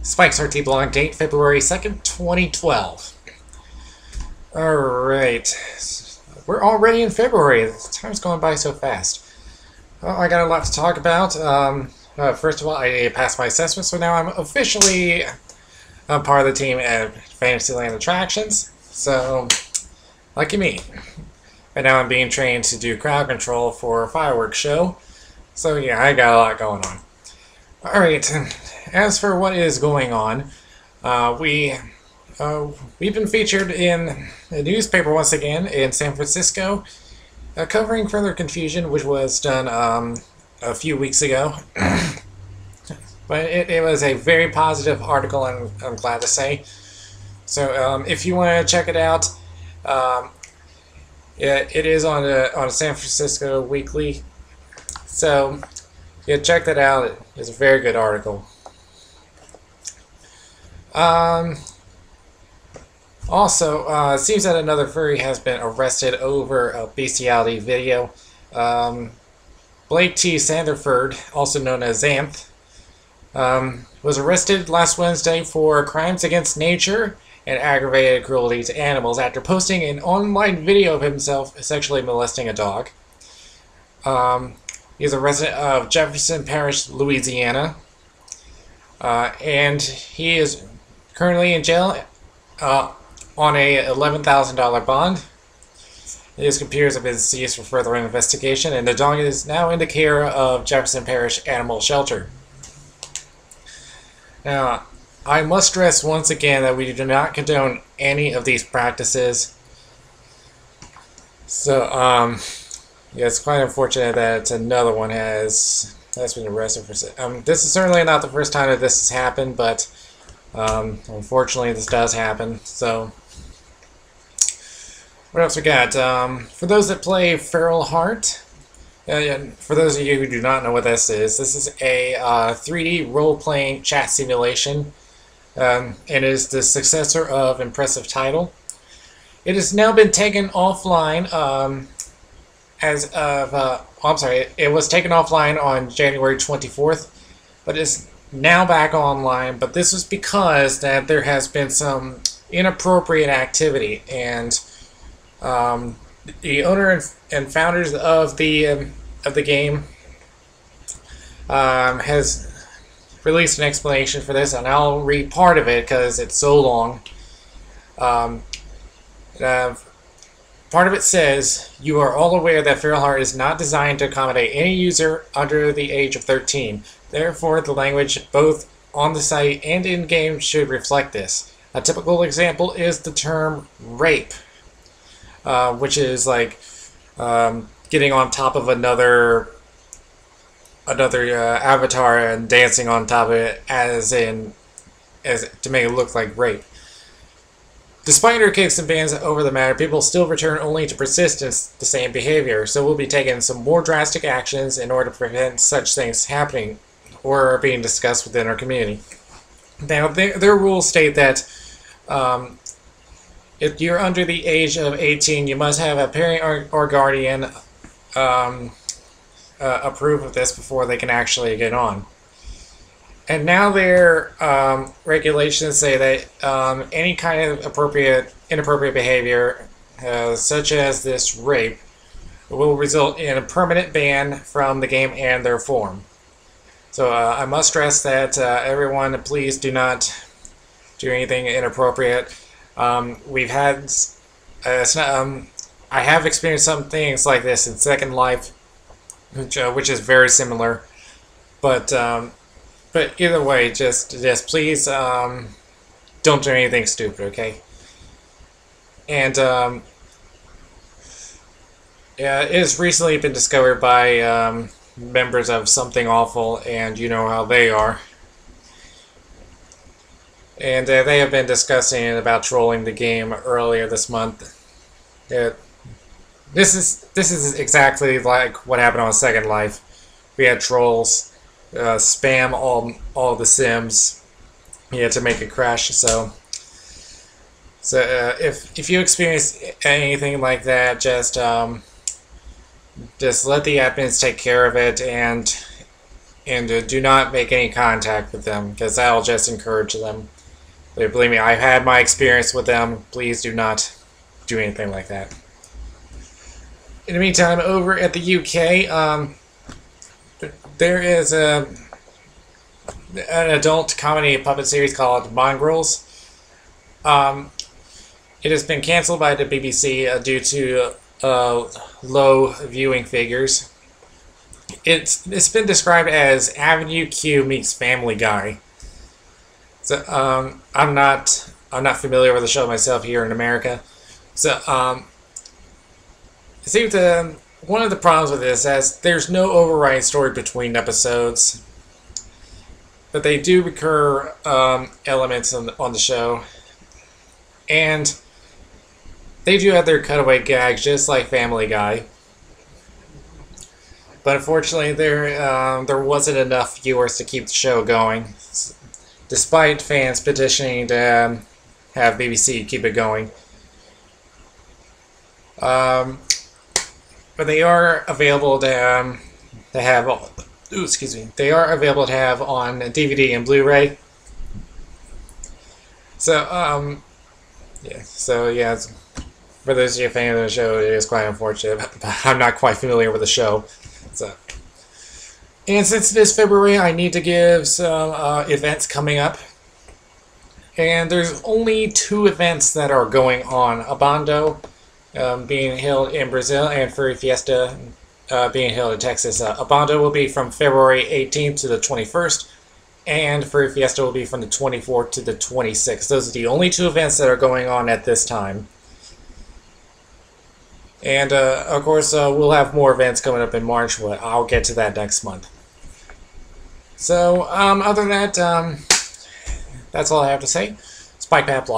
Spike's RT blog date February 2nd, 2012. Alright. We're already in February. Time's going by so fast. Well, I got a lot to talk about. First of all, I passed my assessment, so now I'm officially a part of the team at Fantasyland Attractions. So, lucky me. And now I'm being trained to do crowd control for a fireworks show. So yeah, I got a lot going on. Alright, as for what is going on, we've been featured in a newspaper once again in San Francisco, covering further confusion, which was done a few weeks ago. But it was a very positive article, I'm glad to say. So if you want to check it out, it is on a San Francisco Weekly. So yeah, check that out. It's a very good article. Also, it seems that another furry has been arrested over a bestiality video. Blake T. Sanderford, also known as Xanth, was arrested last Wednesday for crimes against nature and aggravated cruelty to animals after posting an online video of himself sexually molesting a dog. He's a resident of Jefferson Parish, Louisiana, and he is currently in jail on a $11,000 bond. His computers have been seized for further investigation, and the dog is now in the care of Jefferson Parish Animal Shelter. Now, I must stress once again that we do not condone any of these practices. So, yeah, it's quite unfortunate that another one has been arrested for. This is certainly not the first time that this has happened, but unfortunately, this does happen. So, what else we got? For those that play Feral Heart, for those of you who do not know what this is a 3D role-playing chat simulation, and is the successor of Impressive Title. It has now been taken offline. As of, it was taken offline on January 24th, but is now back online. But this was because that there has been some inappropriate activity, and the owner and founders of the game has released an explanation for this, and I'll read part of it because it's so long. Part of it says, "You are all aware that Feral Heart is not designed to accommodate any user under the age of 13. Therefore, the language both on the site and in-game should reflect this. A typical example is the term rape, which is like getting on top of another avatar and dancing on top of it as to make it look like rape. Despite our kicks and bans over the matter, people still return only to persist in the same behavior, so we'll be taking some more drastic actions in order to prevent such things happening or being discussed within our community." Now, their rules state that if you're under the age of 18, you must have a parent or guardian approve of this before they can actually get on. And now their regulations say that any kind of inappropriate behavior, such as this rape, will result in a permanent ban from the game and their forum. So I must stress that everyone, please do not do anything inappropriate. We've had, I have experienced some things like this in Second Life, which is very similar, but either way, just please don't do anything stupid, okay? And yeah, it has recently been discovered by members of Something Awful, and you know how they are. And they have been discussing about trolling the game earlier this month. This is exactly like what happened on Second Life. We had trolls spam all the sims, to make it crash. So if you experience anything like that, just let the admins take care of it, and and do not make any contact with them, because that'll just encourage them. But believe me, I've had my experience with them. Please do not do anything like that. In the meantime, over at the UK, there is an adult comedy puppet series called Mongrels. It has been cancelled by the BBC due to low viewing figures. It's been described as Avenue Q meets Family Guy. So I'm not familiar with the show myself here in America. So it seems one of the problems with this is there's no overriding story between episodes, but they do recur elements on the show, and they do have their cutaway gags just like Family Guy. But unfortunately, there wasn't enough viewers to keep the show going, despite fans petitioning to have BBC keep it going. But they are available to have. Excuse me. They are available to have on DVD and Blu-ray. So yeah. So yeah. For those of you fans of the show, it is quite unfortunate. But I'm not quite familiar with the show. So, and since it is February, I need to give some events coming up. And there's only 2 events that are going on. Abando being held in Brazil, and Furry Fiesta being held in Texas. Abando will be from February 18th to the 21st, and Furry Fiesta will be from the 24th to the 26th. Those are the only 2 events that are going on at this time. And, of course, we'll have more events coming up in March, but I'll get to that next month. So, other than that, that's all I have to say. Spike Pat Blog.